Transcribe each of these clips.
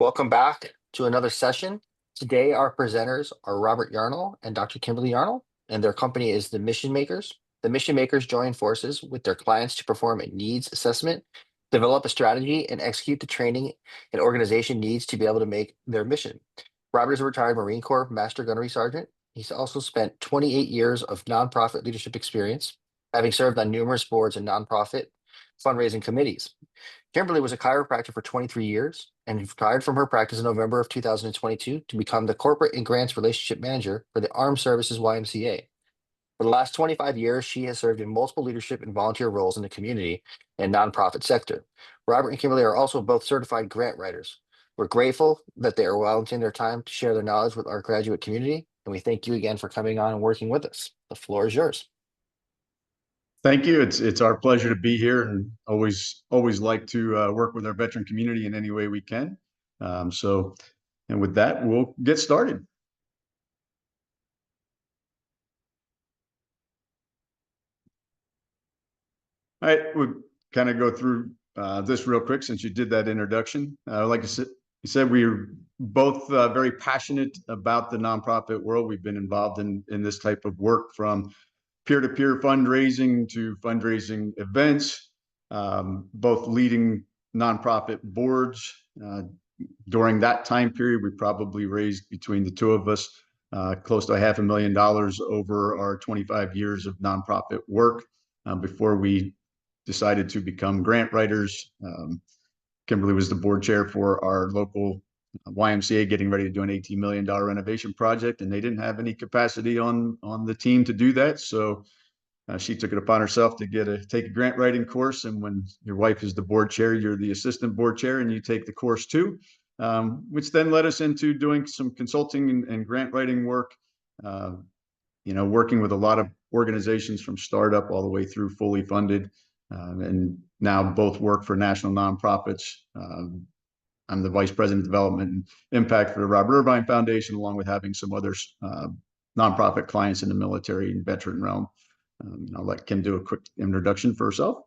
Welcome back to another session. Today, our presenters are Robert Yarnall and Dr. Kimberly Yarnall, and their company is the Mission Makers. The Mission Makers join forces with their clients to perform a needs assessment, develop a strategy, and execute the training an organization needs to be able to make their mission. Robert is a retired Marine Corps Master Gunnery Sergeant. He's also spent 28 years of nonprofit leadership experience, having served on numerous boards and nonprofit fundraising committees. Kimberly was a chiropractor for 23 years and retired from her practice in November of 2022 to become the Corporate and Grants Relationship Manager for the Armed Services YMCA. For the last 25 years, she has served in multiple leadership and volunteer roles in the community and nonprofit sector. Robert and Kimberly are also both certified grant writers. We're grateful that they are volunteering their time to share their knowledge with our graduate community, and we thank you again for coming on and working with us. The floor is yours. Thank you. It's our pleasure to be here, and always like to work with our veteran community in any way we can. And with that, we'll get started. All right, we'll kind of go through this real quick since you did that introduction. Like you said, we're both very passionate about the nonprofit world. We've been involved in this type of work from peer-to-peer fundraising to fundraising events, both leading nonprofit boards. During that time period, we probably raised between the two of us close to $500,000 over our 25 years of nonprofit work before we decided to become grant writers. Kimberly was the board chair for our local YMCA getting ready to do an $18 million renovation project, and they didn't have any capacity on the team to do that. So she took it upon herself to take a grant writing course. And when your wife is the board chair, you're the assistant board chair, and you take the course too, which then led us into doing some consulting and grant writing work. Working with a lot of organizations from startup all the way through fully funded, and now both work for national nonprofits. I'm the vice president of development and impact for the Robert Irvine Foundation, along with having some other nonprofit clients in the military and veteran realm. I'll let Kim do a quick introduction for herself.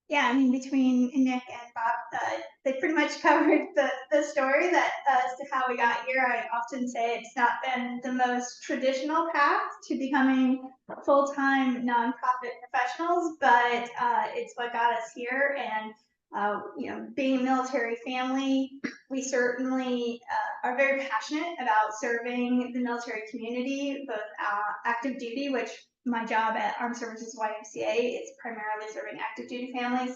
Yeah, I mean, between Nick and Bob, they pretty much covered the story that as to how we got here. I often say it's not been the most traditional path to becoming full-time nonprofit professionals, but it's what got us here. And being a military family, we certainly are very passionate about serving the military community, both active duty, which my job at Armed Services YMCA is primarily serving active duty families.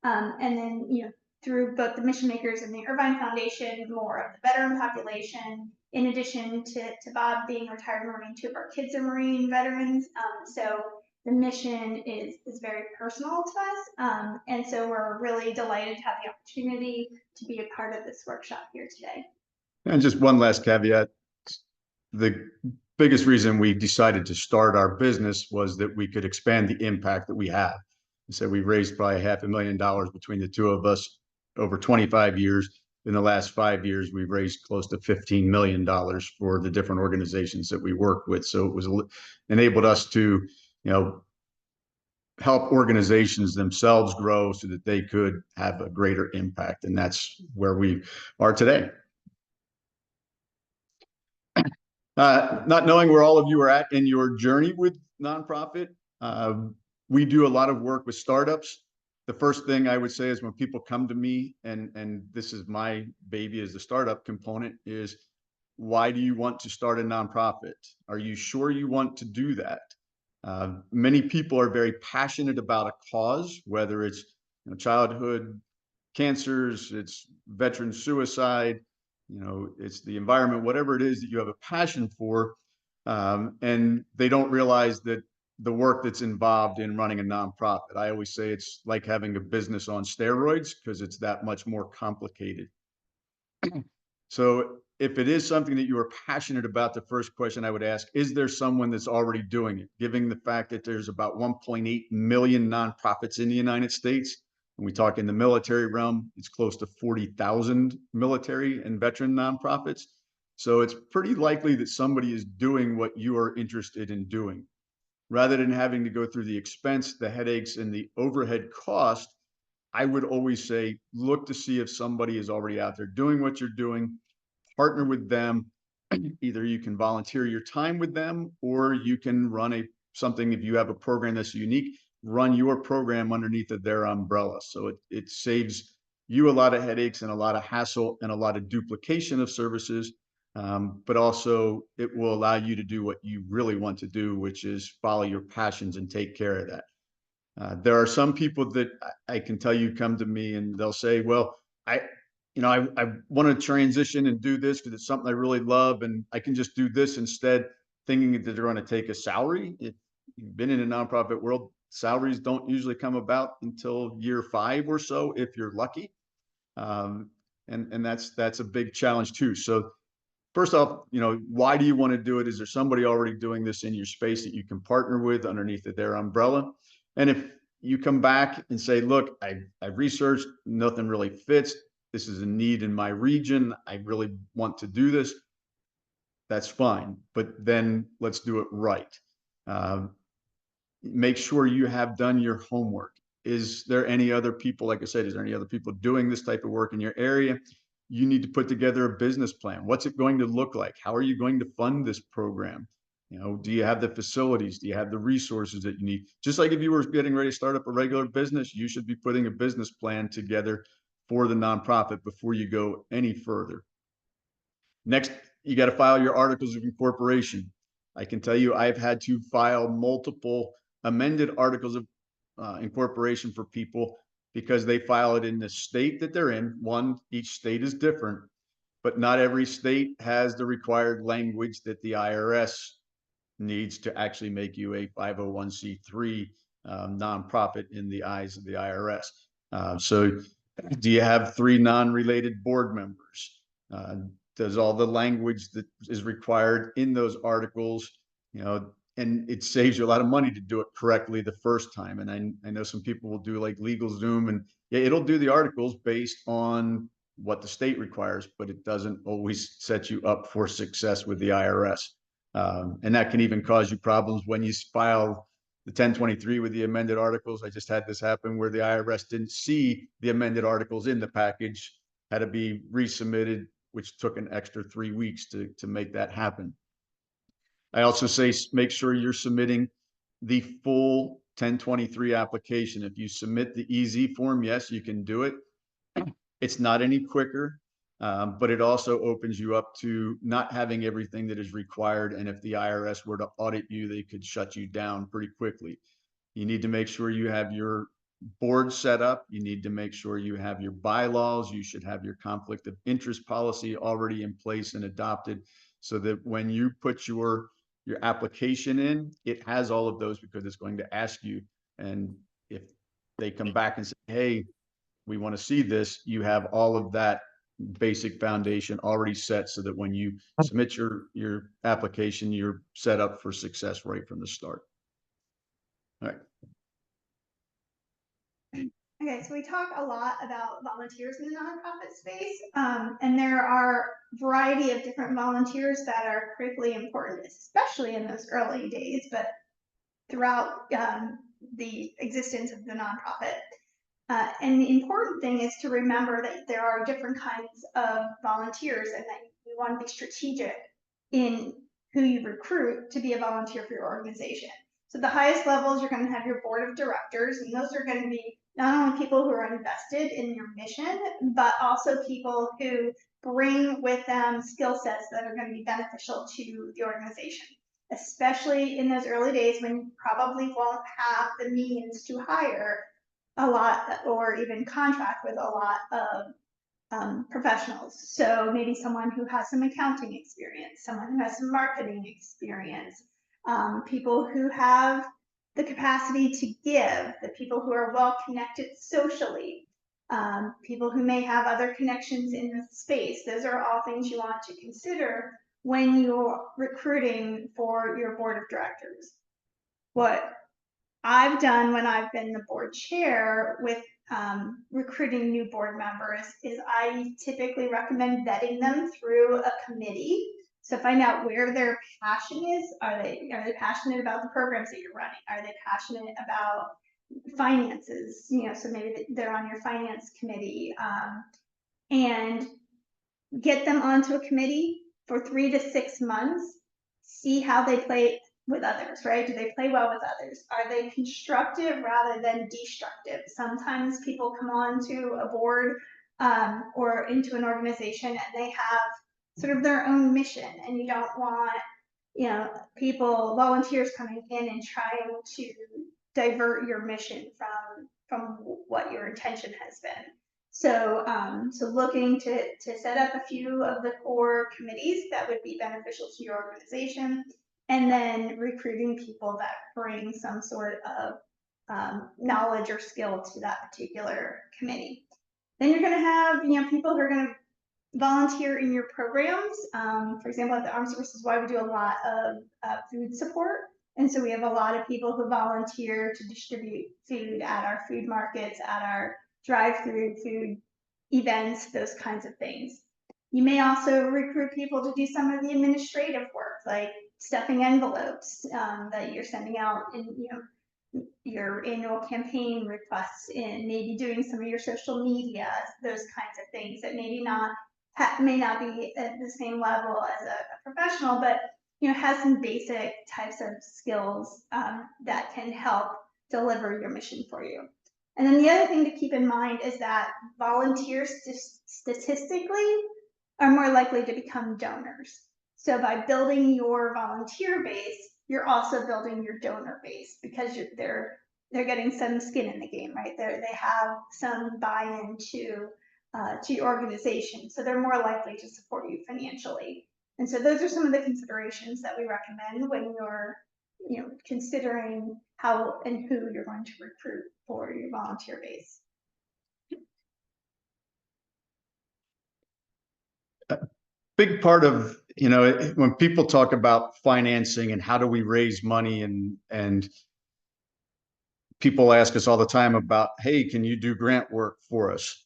And then, through both the Mission Makers and the Irvine Foundation, more of the veteran population, in addition to Bob being a retired Marine, two of our kids are Marine veterans. So the mission is very personal to us. And so we're really delighted to have the opportunity to be a part of this workshop here today. And just one last caveat. The biggest reason we decided to start our business was that we could expand the impact that we have. So we raised probably $500,000 between the two of us over 25 years. In the last 5 years, we've raised close to $15 million for the different organizations that we work with. So it was enabled us to, help organizations themselves grow so that they could have a greater impact. And that's where we are today. Not knowing where all of you are at in your journey with nonprofit, we do a lot of work with startups. The first thing I would say is when people come to me, and this is my baby as the startup component, is why do you want to start a nonprofit? Are you sure you want to do that? Many people are very passionate about a cause, whether it's childhood cancers, it's veteran suicide, it's the environment, whatever it is that you have a passion for, and they don't realize that the work that's involved in running a nonprofit. I always say it's like having a business on steroids because it's that much more complicated. So if it is something that you are passionate about, the first question I would ask, is there someone that's already doing it? Given the fact that there's about 1.8 million nonprofits in the United States, when we talk in the military realm, it's close to 40,000 military and veteran nonprofits. So it's pretty likely that somebody is doing what you are interested in doing. Rather than having to go through the expense, the headaches, and the overhead cost, I would always say, look to see if somebody is already out there doing what you're doing, partner with them. Either you can volunteer your time with them, or you can run something, if you have a program that's unique, run your program underneath of their umbrella. So it saves you a lot of headaches and a lot of hassle and a lot of duplication of services. But also it will allow you to do what you really want to do, which is follow your passions and take care of that. There are some people that I can tell you come to me and they'll say, well, I want to transition and do this because it's something I really love, and I can just do this instead, thinking that they're going to take a salary. If you've been in a nonprofit world, salaries don't usually come about until year 5 or so, if you're lucky. And that's a big challenge too. So first off, why do you want to do it? Is there somebody already doing this in your space that you can partner with underneath their umbrella? And if you come back and say, look, I've researched, nothing really fits. This is a need in my region. I really want to do this. That's fine. But then let's do it right. Make sure you have done your homework. Is there any other people, like I said, is there any other people doing this type of work in your area? You need to put together a business plan. What's it going to look like? How are you going to fund this program? Do you have the facilities? Do you have the resources that you need? Just like if you were getting ready to start up a regular business, you should be putting a business plan together for the nonprofit before you go any further. Next, you got to file your articles of incorporation. I can tell you I've had to file multiple amended articles of incorporation for people because they file it in the state that they're in. Each state is different, but not every state has the required language that the IRS needs to actually make you a 501c3 nonprofit in the eyes of the IRS. So do you have 3 non-related board members? Does all the language that is required in those articles, and it saves you a lot of money to do it correctly the first time. And I know some people will do like LegalZoom, and yeah, it'll do the articles based on what the state requires, but it doesn't always set you up for success with the IRS. And that can even cause you problems when you file the 1023 with the amended articles. I just had this happen where the IRS didn't see the amended articles in the package, had to be resubmitted, which took an extra 3 weeks to make that happen. I also say make sure you're submitting the full 1023 application. If you submit the EZ form, yes, you can do it. It's not any quicker, but it also opens you up to not having everything that is required. And if the IRS were to audit you, they could shut you down pretty quickly. You need to make sure you have your board set up. You need to make sure you have your bylaws. You should have your conflict of interest policy already in place and adopted, so that when you put your application in, it has all of those, because it's going to ask you. And if they come back and say, hey, we want to see this, you have all of that basic foundation already set, so that when you submit your application, you're set up for success right from the start. All right. Okay, so we talk a lot about volunteers in the nonprofit space, and there are a variety of different volunteers that are critically important, especially in those early days, but throughout the existence of the nonprofit. And the important thing is to remember that there are different kinds of volunteers, and that you want to be strategic in who you recruit to be a volunteer for your organization. So the highest levels, you're going to have your board of directors, and those are going to be not only people who are invested in your mission, but also people who bring with them skill sets that are going to be beneficial to the organization, especially in those early days when you probably won't have the means to hire a lot or even contract with a lot of professionals. So maybe someone who has some accounting experience, someone who has some marketing experience, people who have the capacity to give, the people who are well connected socially, people who may have other connections in the space. Those are all things you want to consider when you're recruiting for your board of directors. What I've done when I've been the board chair with recruiting new board members is I typically recommend vetting them through a committee. So find out where their passion is. Are they passionate about the programs that you're running? Are they passionate about finances, so maybe they're on your finance committee, and get them onto a committee for 3 to 6 months, see how they play with others, right? Do they play well with others? Are they constructive rather than destructive? Sometimes people come on to a board or into an organization and they have sort of their own mission, and you don't want, volunteers coming in and trying to divert your mission from what your intention has been. So, so looking to set up a few of the core committees that would be beneficial to your organization, and then recruiting people that bring some sort of knowledge or skill to that particular committee. Then you're going to have, people who are going to volunteer in your programs. For example, at the Armed Services Y, we do a lot of food support. And so we have a lot of people who volunteer to distribute food at our food markets, at our drive-through food events, those kinds of things. You may also recruit people to do some of the administrative work, like stuffing envelopes that you're sending out in, your annual campaign requests, in maybe doing some of your social media, those kinds of things that maybe may not be at the same level as a professional, but has some basic types of skills that can help deliver your mission for you. And then the other thing to keep in mind is that volunteers statistically are more likely to become donors. So by building your volunteer base, you're also building your donor base, because they're getting some skin in the game, right? They have some buy-in to your organization, so they're more likely to support you financially. And so those are some of the considerations that we recommend when you're, considering how and who you're going to recruit for your volunteer base. Big part of, when people talk about financing and how do we raise money, and people ask us all the time about, hey, can you do grant work for us?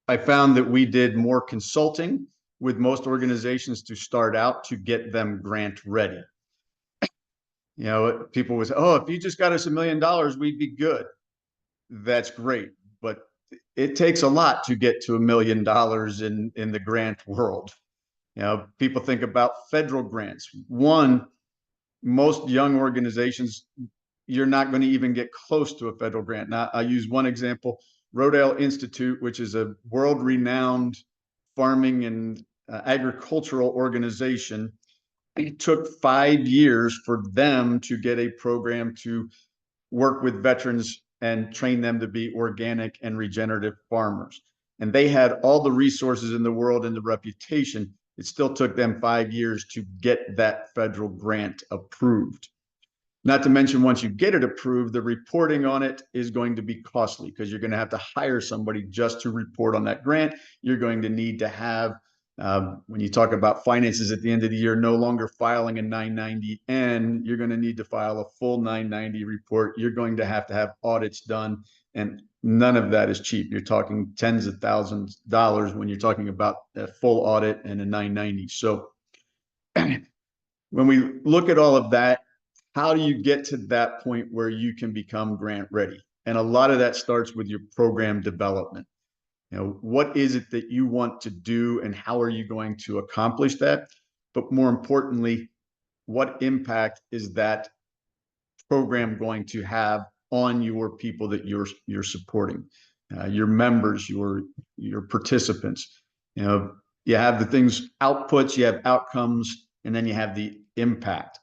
I found that we did more consulting with most organizations to start out to get them grant ready. People would say, oh, if you just got us $1 million, we'd be good. That's great. But it takes a lot to get to $1 million in the grant world. People think about federal grants. One, most young organizations, you're not going to even get close to a federal grant. Now, I use one example, Rodale Institute, which is a world-renowned farming and agricultural organization. It took 5 years for them to get a program to work with veterans and train them to be organic and regenerative farmers. And they had all the resources in the world and the reputation. It still took them 5 years to get that federal grant approved. Not to mention, once you get it approved, the reporting on it is going to be costly, because you're going to have to hire somebody just to report on that grant. You're going to need to have, when you talk about finances at the end of the year, no longer filing a 990N, you're going to need to file a full 990 report. You're going to have audits done, and none of that is cheap. You're talking tens of thousands of dollars when you're talking about a full audit and a 990. So when we look at all of that, how do you get to that point where you can become grant ready? And a lot of that starts with your program development. What is it that you want to do, and how are you going to accomplish that? But more importantly, what impact is that program going to have on your people that you're supporting, your members, your participants? You have the things, outputs, you have outcomes, and then you have the impact.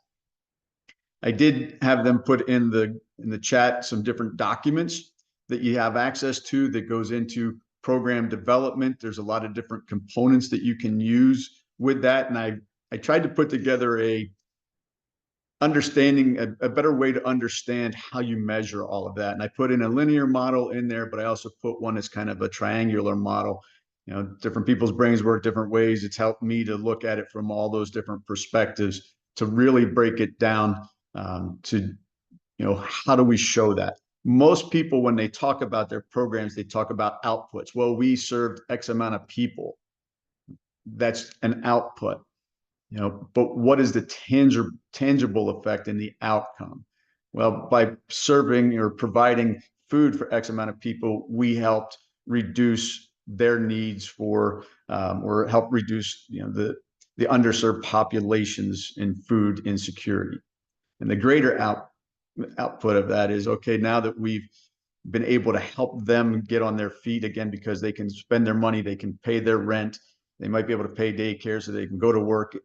I did have them put in the chat some different documents that you have access to that goes into program development. There's a lot of different components that you can use with that. And I tried to put together a better way to understand how you measure all of that. And I put in a linear model in there, but I also put one as kind of a triangular model. Different people's brains work different ways. It's helped me to look at it from all those different perspectives to really break it down to, how do we show that? Most people, when they talk about their programs, they talk about outputs. Well, we served X amount of people. That's an output, but what is the tangible effect in the outcome? Well, by serving or providing food for X amount of people, we helped reduce their needs for or help reduce the underserved populations in food insecurity. And the greater output of that is, okay, now that we've been able to help them get on their feet again because they can spend their money, they can pay their rent, they might be able to pay daycare so they can go to work.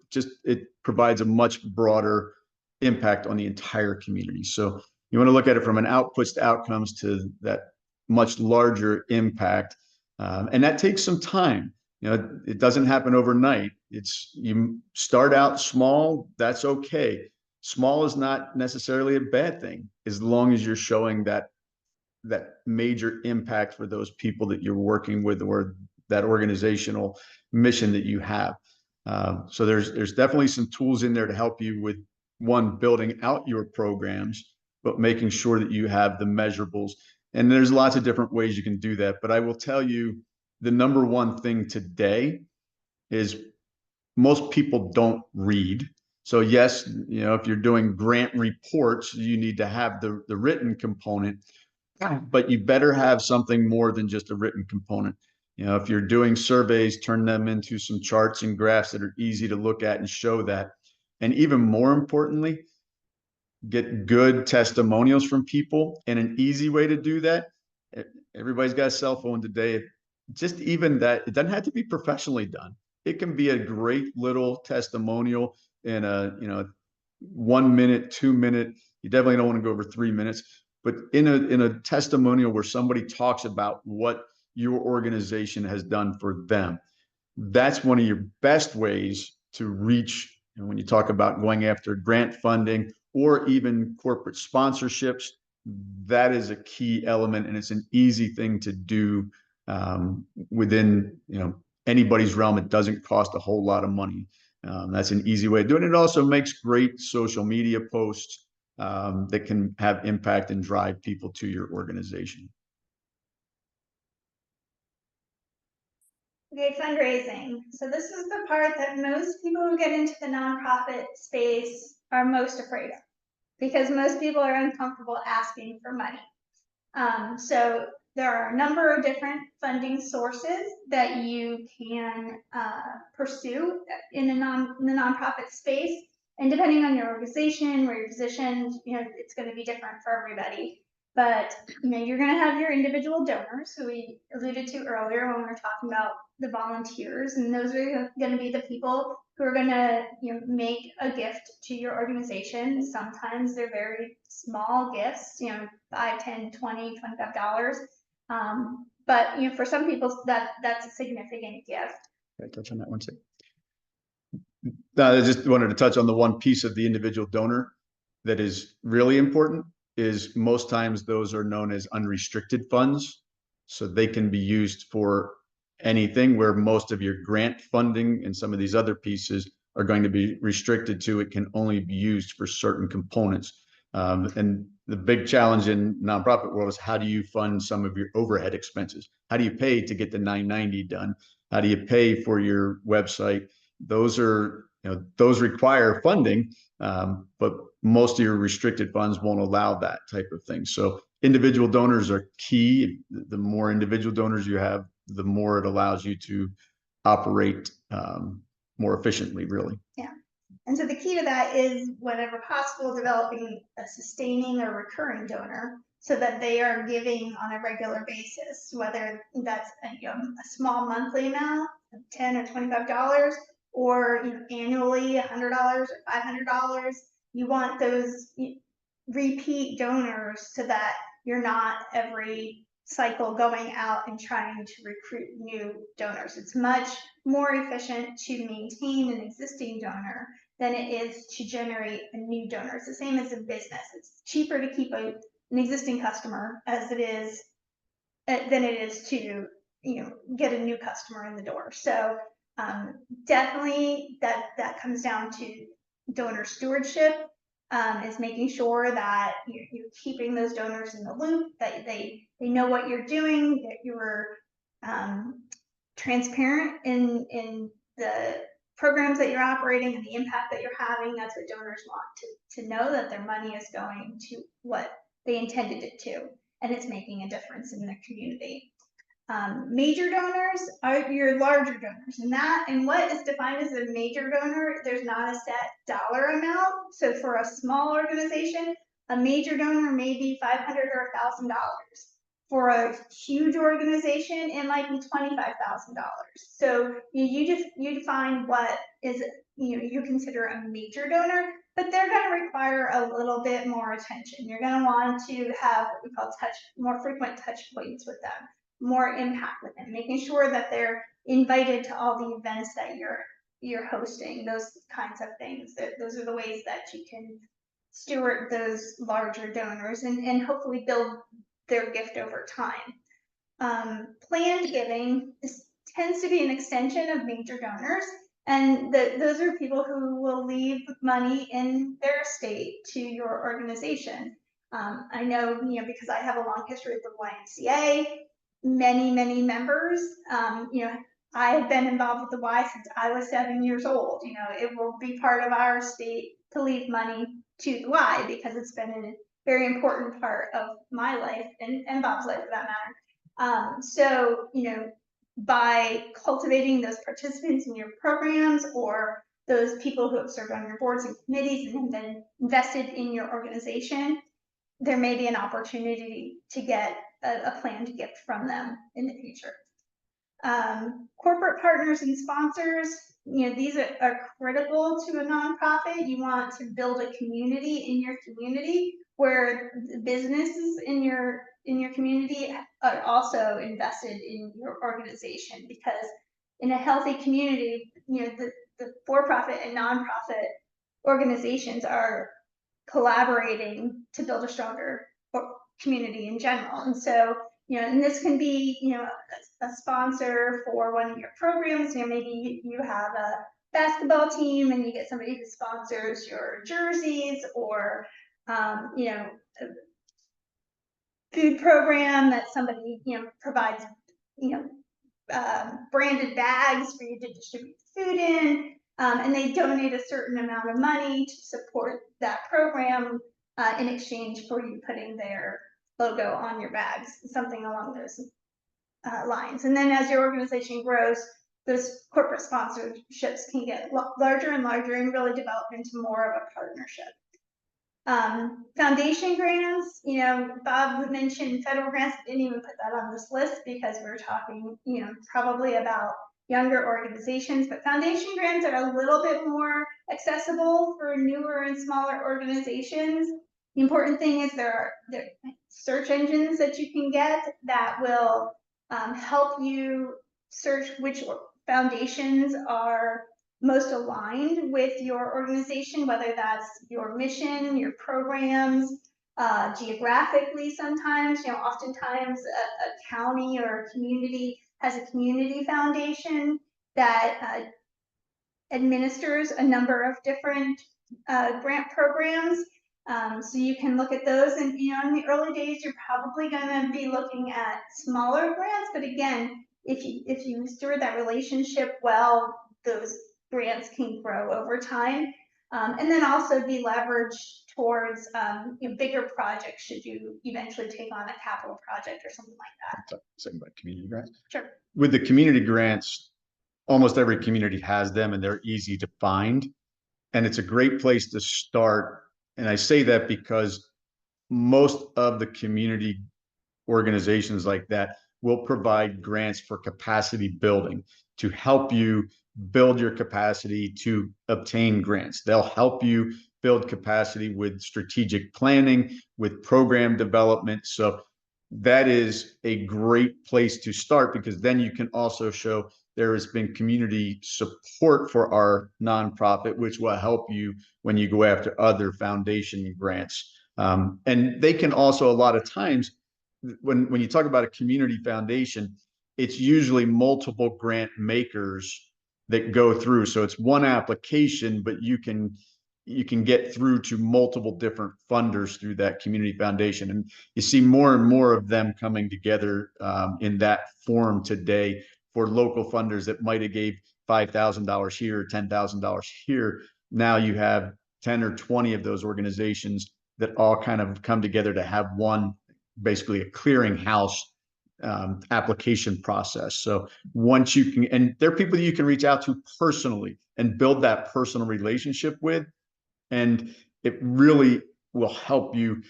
It provides a much broader impact on the entire community. So you want to look at it from an outputs to outcomes to that much larger impact. And that takes some time. It doesn't happen overnight. You start out small, that's okay. Small is not necessarily a bad thing as long as you're showing that major impact for those people that you're working with or that organizational mission that you have. So there's definitely some tools in there to help you with building out your programs, but making sure that you have the measurables. And there's lots of different ways you can do that. But I will tell you, the number one thing today is most people don't read. So yes, if you're doing grant reports, you need to have the written component, but you better have something more than just a written component. If you're doing surveys, turn them into some charts and graphs that are easy to look at and show that. And even more importantly, get good testimonials from people. And an easy way to do that, everybody's got a cell phone today. Just even that, it doesn't have to be professionally done. It can be a great little testimonial in a 1 minute, 2 minute. You definitely don't want to go over 3 minutes, but in a testimonial where somebody talks about what your organization has done for them. That's one of your best ways to reach, when you talk about going after grant funding or even corporate sponsorships. That is a key element, and it's an easy thing to do within anybody's realm. It doesn't cost a whole lot of money. That's an easy way of doing it. It also makes great social media posts that can have impact and drive people to your organization. Okay, fundraising. So this is the part that most people who get into the nonprofit space are most afraid of, because most people are uncomfortable asking for money. So there are a number of different funding sources that you can pursue in the nonprofit space. And depending on your organization, where you're positioned, it's going to be different for everybody. But you're going to have your individual donors, who we alluded to earlier when we were talking about the volunteers, and those are going to be the people who are going to make a gift to your organization. Sometimes they're very small gifts, $5, $10, $20, $25. But for some people that's a significant gift. Can I touch on that one second? I just wanted to touch on the one piece of the individual donor that is really important. Is most times those are known as unrestricted funds, so they can be used for anything, where most of your grant funding and some of these other pieces are going to be restricted to it can only be used for certain components. And the big challenge in nonprofit world is, how do you fund some of your overhead expenses? How do you pay to get the 990 done? How do you pay for your website? Those require funding, but most of your restricted funds won't allow that type of thing. So individual donors are key. The more individual donors you have, the more it allows you to operate more efficiently, really. Yeah. And so the key to that is, whenever possible, developing a sustaining or recurring donor, so that they are giving on a regular basis, whether that's a small monthly amount of $10 or $25, or annually $100 or $500. You want those repeat donors, so that you're not every cycle going out and trying to recruit new donors. It's much more efficient to maintain an existing donor than it is to generate a new donor. It's the same as a business. It's cheaper to keep an existing customer than it is to get a new customer in the door. So definitely that comes down to donor stewardship, is making sure that you're keeping those donors in the loop, that they know what you're doing, that you're transparent in the programs that you're operating and the impact that you're having. That's what donors want, to know that their money is going to what they intended it to, and it's making a difference in the community. Major donors are your larger donors, and what is defined as a major donor, there's not a set dollar amount. So for a small organization, a major donor may be $500 or $1,000. For a huge organization, it might be $25,000. So you define what is, you consider a major donor, but they're going to require a little bit more attention. You're going to want to have what we call more frequent touch points with them, more impact with them, making sure that they're invited to all the events that you're hosting, those kinds of things. Those are the ways that you can steward those larger donors and hopefully build their gift over time. Planned giving tends to be an extension of major donors, and those are people who will leave money in their estate to your organization. I know, because I have a long history with the YMCA, many members. I have been involved with the Y since I was 7 years old. It will be part of our estate to leave money to the Y because it's been a very important part of my life and Bob's life for that matter. So, by cultivating those participants in your programs or those people who have served on your boards and committees and have been invested in your organization, there may be an opportunity to get a planned gift from them in the future. Corporate partners and sponsors, these are critical to a nonprofit. You want to build a community in your community where the businesses in your community are also invested in your organization, because in a healthy community, the for-profit and nonprofit organizations are collaborating to build a stronger community in general. And so, and this can be, a sponsor for one of your programs. Maybe you have a basketball team and you get somebody who sponsors your jerseys, or a food program that somebody provides branded bags for you to distribute food in, and they donate a certain amount of money to support that program in exchange for you putting their logo on your bags, something along those lines. And then as your organization grows, those corporate sponsorships can get larger and larger and really develop into more of a partnership. Foundation grants, Bob mentioned federal grants. I didn't even put that on this list because we're talking, probably about younger organizations, but foundation grants are a little bit more accessible for newer and smaller organizations. The important thing is there are search engines that you can get that will help you search which foundations are most aligned with your organization, whether that's your mission, your programs, geographically sometimes. Oftentimes a county or a community has a community foundation that administers a number of different grant programs. So you can look at those, and in the early days, you're probably going to be looking at smaller grants. But again, if you steward that relationship well, those grants can grow over time, and then also be leveraged towards bigger projects should you eventually take on a capital project or something like that. Second about community grants. Sure. With the community grants, almost every community has them, and they're easy to find, and it's a great place to start. And I say that because most of the community organizations like that will provide grants for capacity building to help you build your capacity to obtain grants. They'll help you build capacity with strategic planning, with program development. So that is a great place to start, because then you can also show there has been community support for our nonprofit, which will help you when you go after other foundation grants. And they can also, a lot of times, when you talk about a community foundation, it's usually multiple grant makers that go through. So it's one application, but you can get through to multiple different funders through that community foundation. And you see more and more of them coming together in that form today for local funders that might have gave $5,000 here, $10,000 here. Now you have 10 or 20 of those organizations that all kind of come together to have one, basically a clearinghouse application process. So once you can, and there are people that you can reach out to personally and build that personal relationship with, and it really will help you.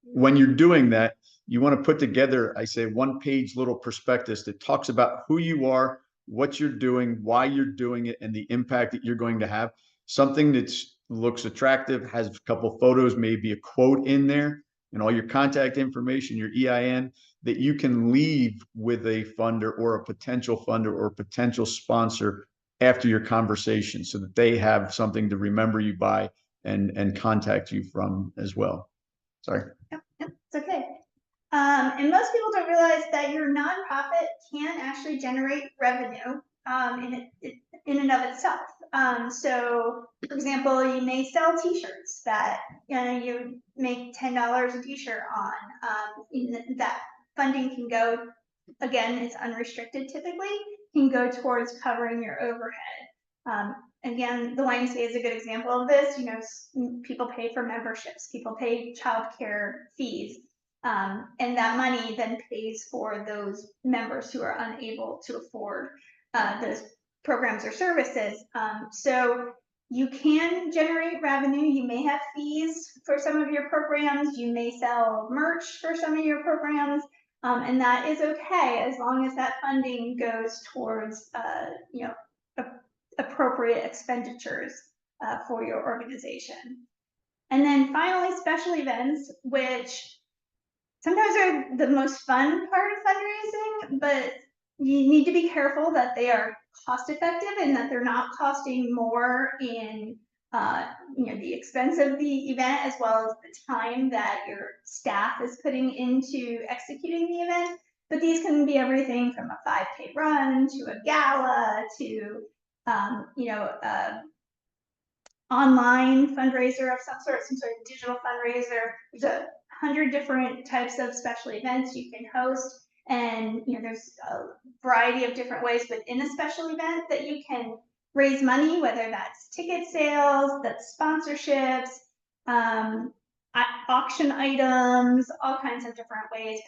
When you're doing that, you want to put together, I say, one-page little prospectus that talks about who you are, what you're doing, why you're doing it, and the impact that you're going to have. Something that looks attractive, has a couple photos, maybe a quote in there, and all your contact information, your EIN, that you can leave with a funder or a potential funder or a potential sponsor after your conversation, so that they have something to remember you by and contact you from as well. Sorry. Yep, it's okay. And most people don't realize that your nonprofit can actually generate revenue in and of itself. So, for example, you may sell T-shirts that you make $10 a T-shirt on. That funding can go, again, it's unrestricted typically, can go towards covering your overhead. Again, the YMCA is a good example of this. People pay for memberships, people pay childcare fees, and that money then pays for those members who are unable to afford those programs or services. So you can generate revenue. You may have fees for some of your programs. You may sell merch for some of your programs. And that is okay, as long as that funding goes towards, appropriate expenditures for your organization. And then finally, special events, which sometimes are the most fun part of fundraising, but you need to be careful that they are cost effective and that they're not costing more in the expense of the event, as well as the time that your staff is putting into executing the event. But these can be everything from a 5K run to a gala to online fundraiser of some sort of digital fundraiser. There's 100 different types of special events you can host, and there's a variety of different ways within a special event that you can raise money, whether that's ticket sales, that's sponsorships, auction items, all kinds of different ways,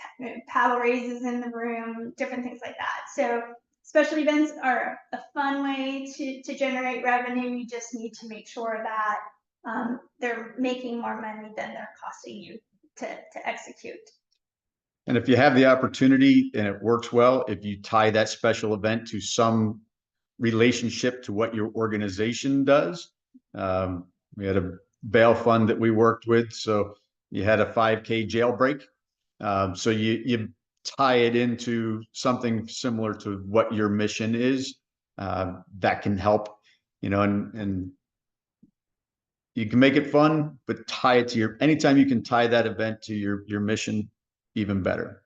paddle raises in the room, different things like that. So special events are a fun way to generate revenue. You just need to make sure that they're making more money than they're costing you to execute. And if you have the opportunity and it works well, if you tie that special event to some relationship to what your organization does. We had a bail fund that we worked with, so you had a 5K jailbreak. So you tie it into something similar to what your mission is. That can help, and you can make it fun, but tie it to anytime you can tie that event to your mission, even better.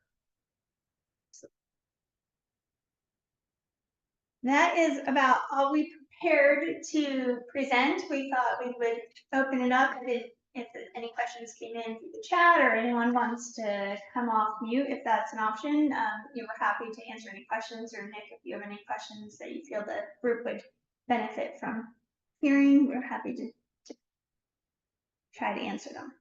That is about all we prepared to present. We thought we would open it up if any questions came in through the chat, or anyone wants to come off mute, if that's an option. We're happy to answer any questions, or Nick, if you have any questions that you feel the group would benefit from hearing, we're happy to try to answer them.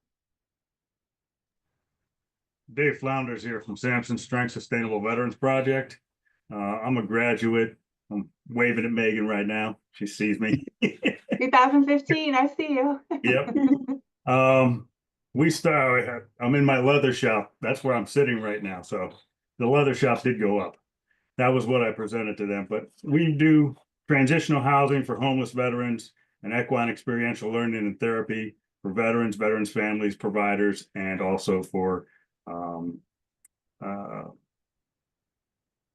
Dave Flounders here from Sampson Strength Sustainable Veterans Project. I'm a graduate. I'm waving at Megan right now. She sees me. 2015, I see you. Yep. I'm in my leather shop. That's where I'm sitting right now. So the leather shop did go up. That was what I presented to them. But we do transitional housing for homeless veterans and equine experiential learning and therapy for veterans, veterans' families, providers, and also for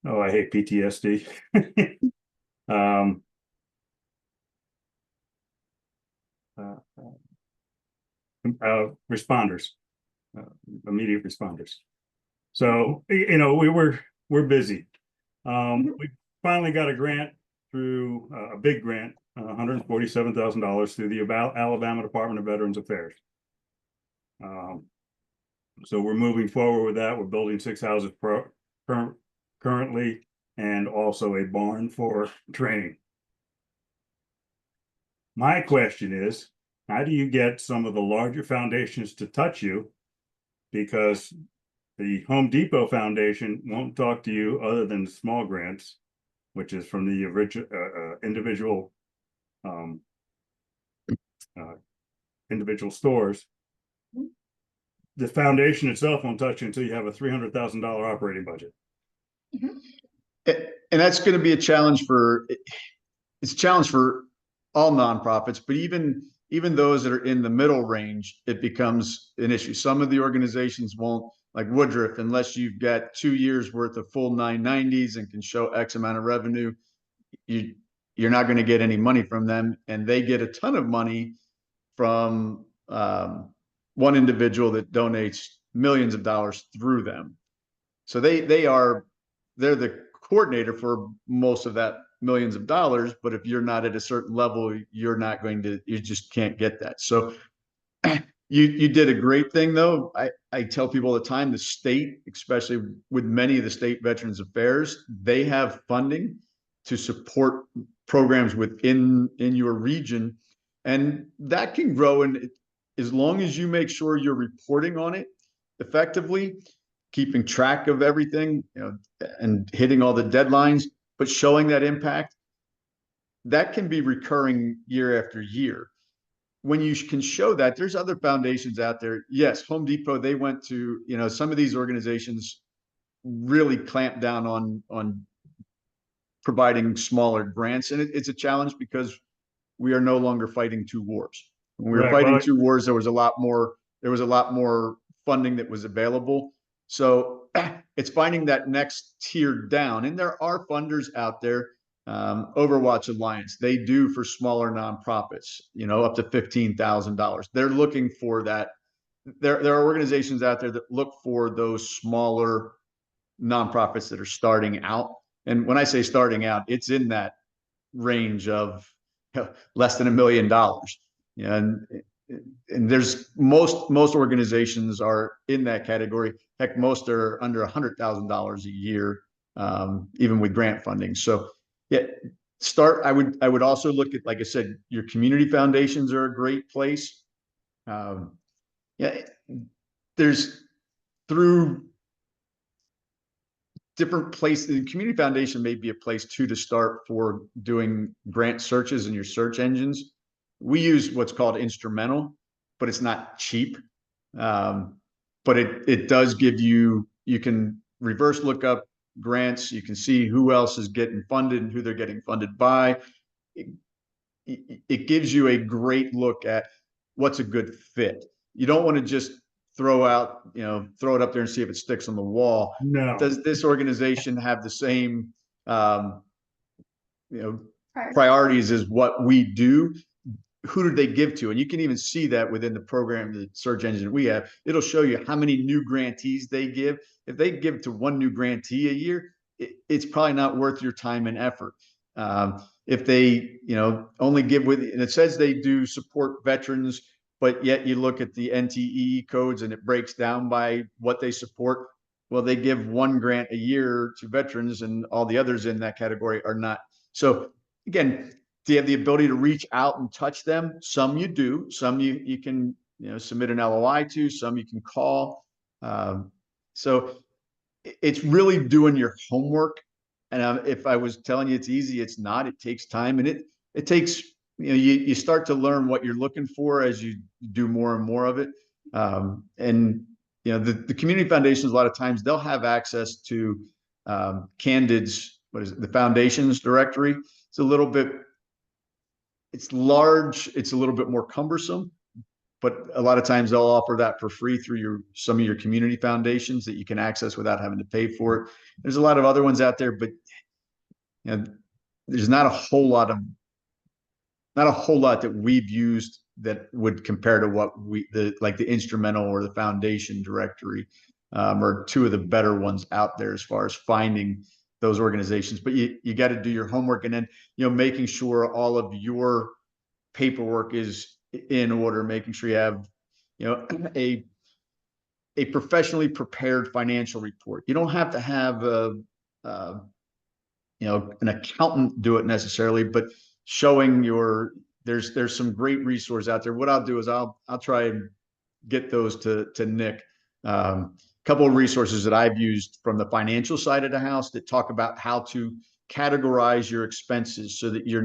I hate PTSD. Responders, immediate responders. So, we're busy. We finally got a grant through a big grant, $147,000 through the Alabama Department of Veterans Affairs. So we're moving forward with that. We're building 6 houses currently, and also a barn for training. My question is, how do you get some of the larger foundations to touch you? Because the Home Depot Foundation won't talk to you other than small grants, which is from the original individual individual stores. The foundation itself won't touch you until you have a $300,000 operating budget. And that's going to be a challenge for, it's a challenge for all nonprofits, but even those that are in the middle range, it becomes an issue. Some of the organizations won't, like Woodruff, unless you've got 2 years worth of full 990s and can show X amount of revenue, you're not going to get any money from them. And they get a ton of money from one individual that donates millions of dollars through them. So they're the coordinator for most of that millions of dollars, but if you're not at a certain level, you just can't get that. So you did a great thing though. I tell people all the time, the state, especially with many of the state Veterans Affairs, they have funding to support programs within your region, and that can grow. And as long as you make sure you're reporting on it effectively, keeping track of everything, and hitting all the deadlines, but showing that impact, that can be recurring year after year. When you can show that, there's other foundations out there. Yes, Home Depot, they went to, some of these organizations really clamped down on providing smaller grants. And it's a challenge because we are no longer fighting two wars. When we were fighting two wars, there was a lot more funding that was available. So it's finding that next tier down. And there are funders out there. Overwatch Alliance, they do for smaller nonprofits, up to $15,000. They're looking for that. There are organizations out there that look for those smaller nonprofits that are starting out. And when I say starting out, it's in that range of less than $1 million. And there's most organizations are in that category. Heck, most are under $100,000 a year, even with grant funding. So yeah, I would also look at, like I said, your community foundations are a great place. There's through different places. The community foundation may be a place too to start for doing grant searches in your search engines. We use what's called instrumental, but it's not cheap. But it does give you can reverse look up grants. You can see who else is getting funded and who they're getting funded by. It gives you a great look at what's a good fit. You don't want to just throw it up there and see if it sticks on the wall. No. Does this organization have the same priorities as what we do? Who did they give to? And you can even see that within the program, the search engine that we have. It'll show you how many new grantees they give. If they give to one new grantee a year, it's probably not worth your time and effort. If they, only give and it says they do support veterans, but yet you look at the NTE codes and it breaks down by what they support. Well, they give one grant a year to veterans and all the others in that category are not. So again, do you have the ability to reach out and touch them? Some you do, some you can, submit an LOI to, some you can call. So it's really doing your homework. And if I was telling you it's easy, it's not. It takes time, and it takes, you start to learn what you're looking for as you do more and more of it. And the community foundations, a lot of times they'll have access to Candid's, the foundations directory. It's large. It's a little bit more cumbersome, but a lot of times they'll offer that for free through some of your community foundations that you can access without having to pay for it. There's a lot of other ones out there, but there's not a whole lot that we've used that would compare to what like the instrumental or the foundation directory, are two of the better ones out there as far as finding those organizations. But you got to do your homework, and then making sure all of your paperwork is in order, making sure you have a professionally prepared financial report. You don't have to have an accountant do it necessarily, but showing there's some great resources out there. What I'll do is I'll try and get those to Nick. Couple of resources that I've used from the financial side of the house that talk about how to categorize your expenses so that you're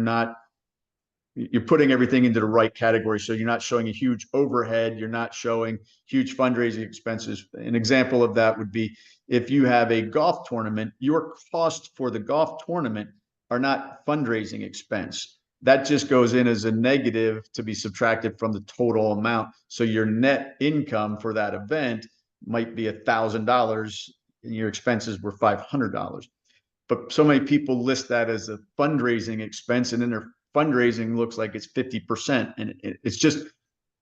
putting everything into the right category. So you're not showing a huge overhead. You're not showing huge fundraising expenses. An example of that would be if you have a golf tournament, your costs for the golf tournament are not fundraising expense. That just goes in as a negative to be subtracted from the total amount. So your net income for that event might be $1,000 and your expenses were $500. But so many people list that as a fundraising expense, and then their fundraising looks like it's 50%. And it's just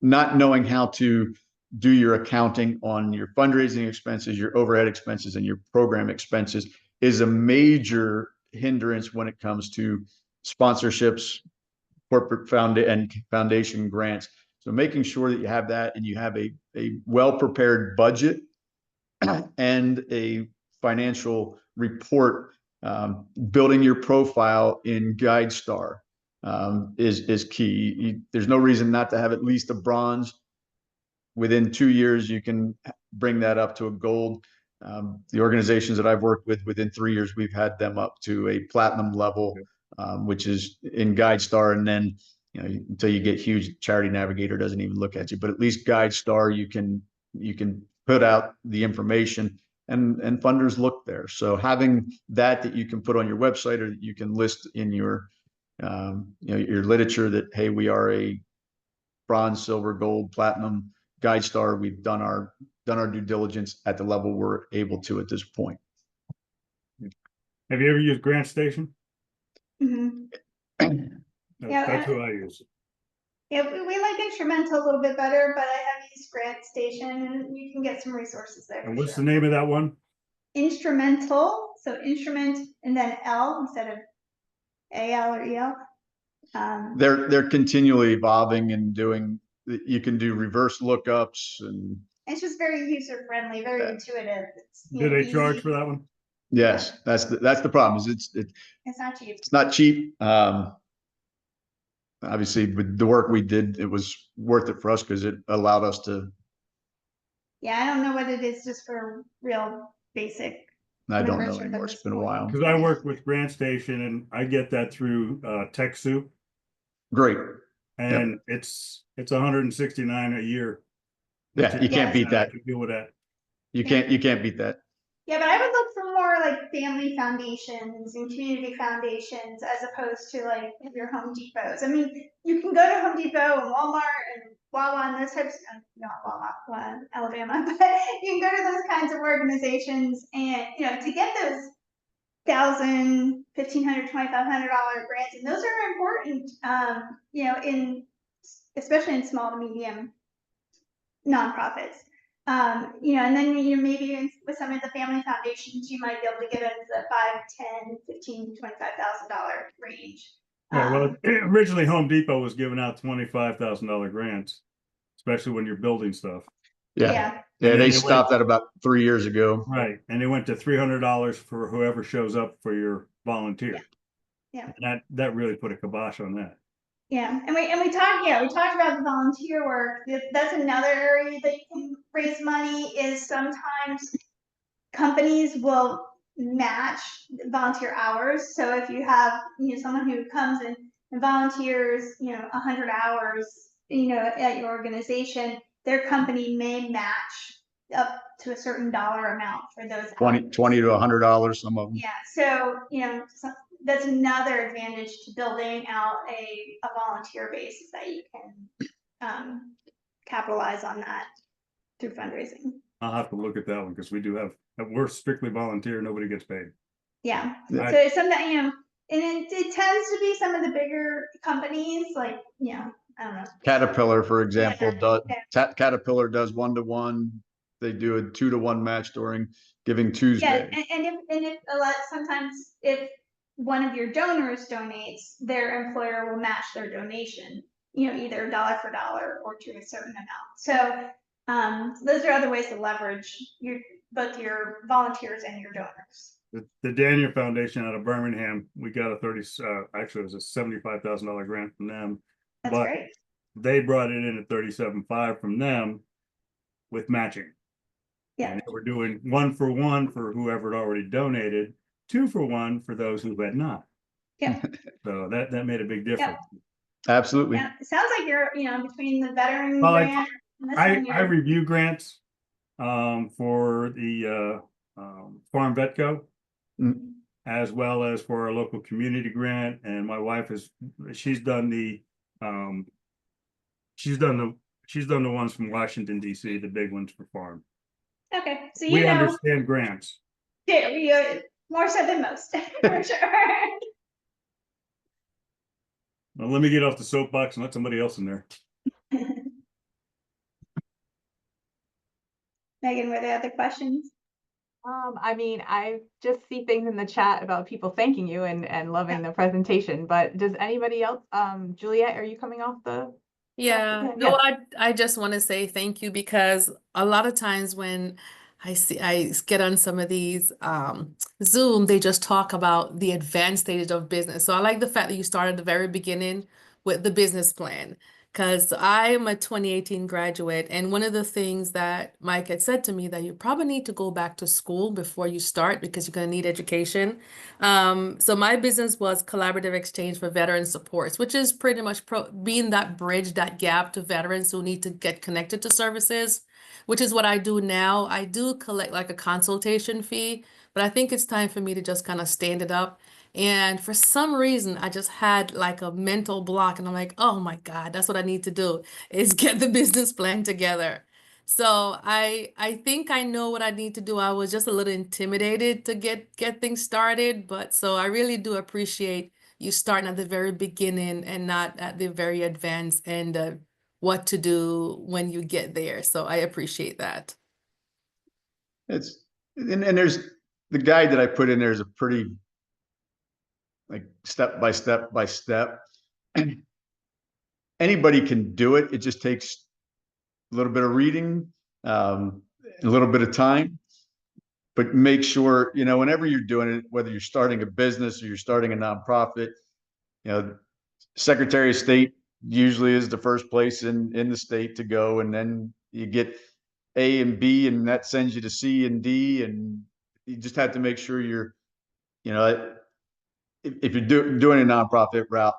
not knowing how to do your accounting on your fundraising expenses, your overhead expenses, and your program expenses is a major hindrance when it comes to sponsorships, corporate foundation grants. So making sure that you have that and you have a well-prepared budget and a financial report, building your profile in GuideStar is key. There's no reason not to have at least a bronze. Within 2 years, you can bring that up to a gold. The organizations that I've worked with, within 3 years, we've had them up to a platinum level, which is in GuideStar. And then, until you get huge, Charity Navigator doesn't even look at you. But at least GuideStar, you can put out the information, and funders look there. So having that you can put on your website, or that you can list in your your literature that, hey, we are a bronze, silver, gold, platinum GuideStar. We've done our due diligence at the level we're able to at this point. Have you ever used Grant Station? Mhm. That's who I use. Yeah, we like Instrumental a little bit better, but I have used Grant Station, and you can get some resources there. And what's the name of that one? Instrumental, so instrument and then L instead of AL or EL. They're continually evolving and doing. You can do reverse lookups, and it's just very user friendly, very intuitive. It's, Do they charge easy. for that one? yes, that's the problem. Is It's not cheap. it's not cheap. Obviously, with the work we did, it was worth it for us because it allowed us to. Yeah, I don't know what it is just for real basic. I don't know membership anymore. at It's this been a point. while. Because I work with Grant Station and I get that through TechSoup, Great. and it's $169 a year. Yeah, you can't beat that. I can deal with that. You can't beat that. Yeah, but I would look for more like family foundations and community foundations as opposed to like your Home Depots. I mean, you can go to Home Depot and Walmart and Wawa and those types, not Wawa, Alabama, but you can go to those kinds of organizations and, to get those $1,000, $1,500, $2,500 grants, and those are important, especially in small to medium nonprofits. And then maybe with some of the family foundations, you might be able to get into the $5,000, $10,000, $15,000, $25,000 range. Yeah, well, originally Home Depot was giving out $25,000 grants, especially when you're building stuff. Yeah. They stopped that about 3 years ago. Right, and they went to $300 for whoever shows up for your volunteer. Yeah. That really put a kibosh on that. Yeah, and we talked about the volunteer work. That's another area that you can raise money. Is sometimes companies will match volunteer hours. So if you have someone who comes in and volunteers 100 hours at your organization, their company may match up to a certain dollar amount for those $20 to $100, some of them. Yeah, so that's another advantage to building out a volunteer base, is that you can capitalize on that through fundraising. I'll have to look at that one because we're strictly volunteer, nobody gets paid. Yeah, so it's something and it tends to be some of the bigger companies, like I don't know. Caterpillar, for example, Caterpillar does 1-to-1. They do a 2-to-1 match during Giving Tuesday. Yeah, and if sometimes if one of your donors donates, their employer will match their donation, either dollar for dollar or to a certain amount. So those are other ways to leverage both your volunteers and your donors. The Daniel Foundation out of Birmingham, we got a actually it was a $75,000 grant from them. That's But great. they brought it in at 37.5 from them with matching. Yeah. And they were doing 1-for-1 for whoever had already donated, 2-for-1 for those who had not. Yeah. So that made a big difference. Absolutely. Yeah. It sounds like you're, between the veteran Well, grant and this one, I review grants for the Farm Vetco, Mm. as well as for our local community grant. And my wife she's done the ones from Washington DC, the big ones for farm. Okay. So We understand grants. yeah, we more so than most, for sure. Well, let me get off the soapbox and let somebody else in there. Megan, were there other questions? I mean, I just see things in the chat about people thanking you and loving the presentation, but does anybody else, Juliet, are you coming off the? Yeah, Yeah, no, I just want to say thank you, because a lot of times when I get on some of these Zoom, they just talk about the advanced stages of business. So I like the fact that you started at the very beginning with the business plan, because I'm a 2018 graduate, and one of the things that Mike had said to me that you probably need to go back to school before you start, because you're going to need education. So my business was collaborative exchange for veteran supports, which is pretty much being that bridge, that gap to veterans who need to get connected to services, which is what I do now. I do collect like a consultation fee, but I think it's time for me to just kind of stand it up. And for some reason, I just had like a mental block, and I'm like, oh my God, that's what I need to do, is get the business plan together. So I think I know what I need to do. I was just a little intimidated to get things started, but so I really do appreciate you starting at the very beginning and not at the very advanced end of what to do when you get there. So I appreciate that. And there's the guide that I put in there is a pretty like step by step by step. Anybody can do it. It just takes a little bit of reading, a little bit of time. But make sure, whenever you're doing it, whether you're starting a business or you're starting a nonprofit, Secretary of State usually is the first place in the state to go, and then you get A and B, and that sends you to C and D, and you just have to make sure you're, if you're doing a nonprofit route,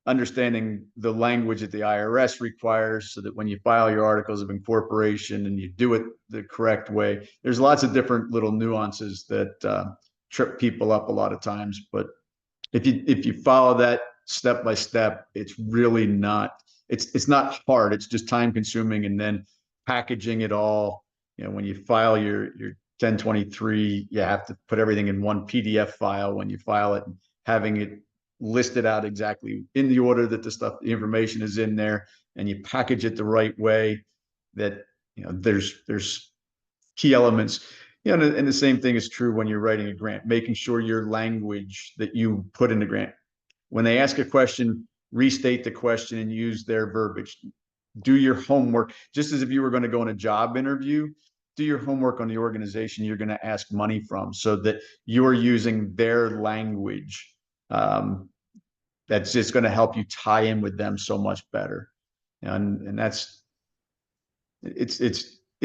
understanding the language that the IRS requires, so that when you file your articles of incorporation and you do it the correct way, there's lots of different little nuances that trip people up a lot of times. But if you follow that step by step, it's really not, it's not hard. It's just time consuming, and then packaging it all. When you file your 1023, you have to put everything in one PDF file when you file it, and having it listed out exactly in the order that the information is in there, and you package it the right way, that there's key elements. And the same thing is true when you're writing a grant, making sure your language that you put in the grant, when they ask a question, restate the question and use their verbiage. Do your homework, just as if you were going to go on a job interview. Do your homework on the organization you're going to ask money from, so that you're using their language. That's just going to help you tie in with them so much better. And that's, it's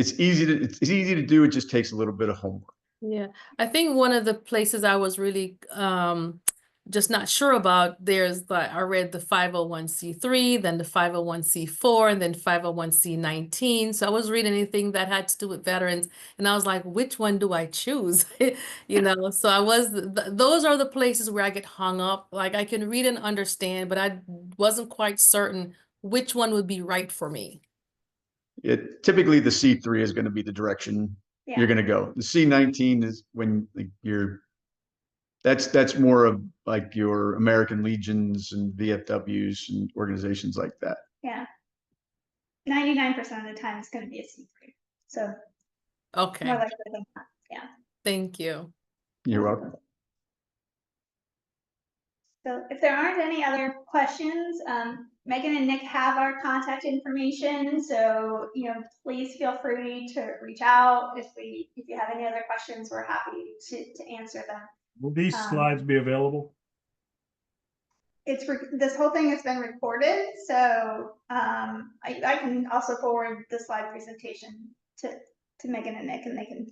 easy to do. It just takes a little bit of homework. Yeah, I think one of the places I was really just not sure about, there's like, I read the 501c3, then the 501c4, and then 501c19. So I was reading anything that had to do with veterans, and I was like, which one do I choose? So I was, those are the places where I get hung up. Like, I can read and understand, but I wasn't quite certain which one would be right for me. Typically the C3 is going to be the direction you're going to go. The C19 is when that's more of like your American Legions and VFWs and organizations like that. Yeah. 99% of the time it's going to be a C3. So Okay. more likely than not. Yeah. Thank you. You're welcome. So if there aren't any other questions, Megan and Nick have our contact information. So, please feel free to reach out. If you have any other questions, we're happy to answer them. Will these slides be available? This whole thing has been recorded, so I can also forward the slide presentation to Megan and Nick, and they can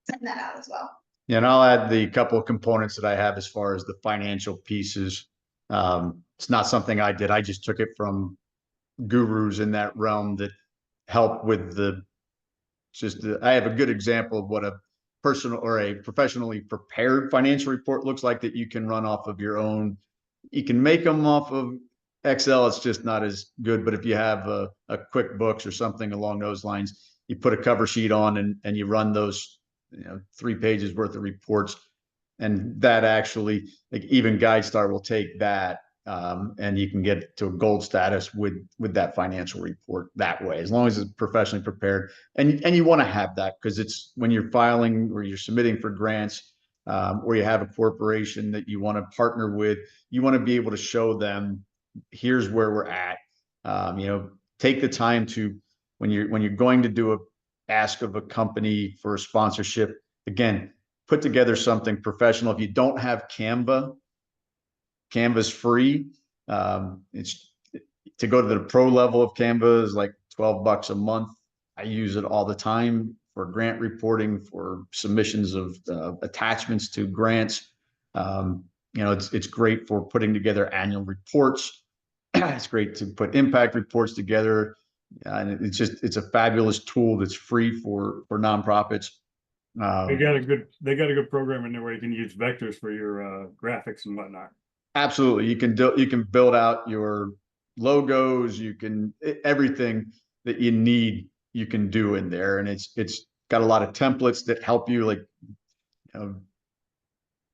send that out as well. Yeah, and I'll add the couple of components that I have as far as the financial pieces. It's not something I did. I just took it from gurus in that realm that help with I have a good example of what a personal or a professionally prepared financial report looks like that you can run off of your own. You can make them off of Excel. It's just not as good. But if you have a QuickBooks or something along those lines, you put a cover sheet on and you run those, 3 pages worth of reports. And that actually, like even GuideStar will take that and you can get to a gold status with that financial report that way, as long as it's professionally prepared. And you want to have that because it's when you're filing or you're submitting for grants or you have a corporation that you want to partner with, you want to be able to show them, here's where we're at. Take the time to, when you're going to do ask of a company for a sponsorship, again, put together something professional. If you don't have Canva's free. It's to go to the pro level of Canva is like $12 a month. I use it all the time for grant reporting, for submissions of attachments to grants. It's great for putting together annual reports. It's great to put impact reports together. And it's a fabulous tool that's free for nonprofits. They got a good program in there where you can use vectors for your graphics and whatnot. Absolutely. You can build out your logos, everything that you need, you can do in there. And it's got a lot of templates that help you, like,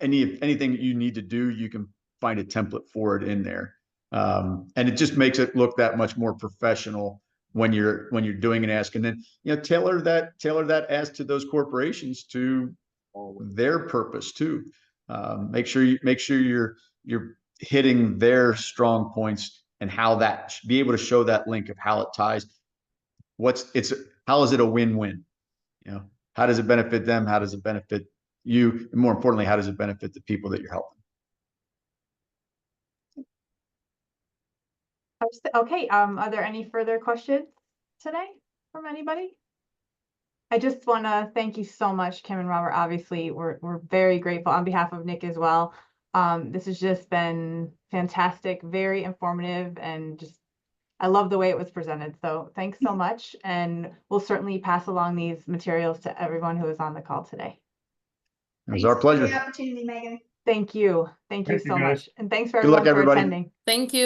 anything that you need to do, you can find a template for it in there. And it just makes it look that much more professional when you're doing an ask. And then, tailor that ask to those corporations to their purpose too. Make sure you're hitting their strong points and how that be able to show that link of how it ties. How is it a win-win? How does it benefit them? How does it benefit you? And more importantly, how does it benefit the people that you're helping? Okay. Are there any further questions today from anybody? I just want to thank you so much, Kim and Robert. Obviously, we're very grateful on behalf of Nick as well. This has just been fantastic, very informative, and I love the way it was presented. So thanks so much. And we'll certainly pass along these materials to everyone who is on the call today. It was our pleasure. Thanks for the opportunity, Megan. Thank you. Thank you so much. And thanks for Good luck, everyone for everybody. attending. Thank you.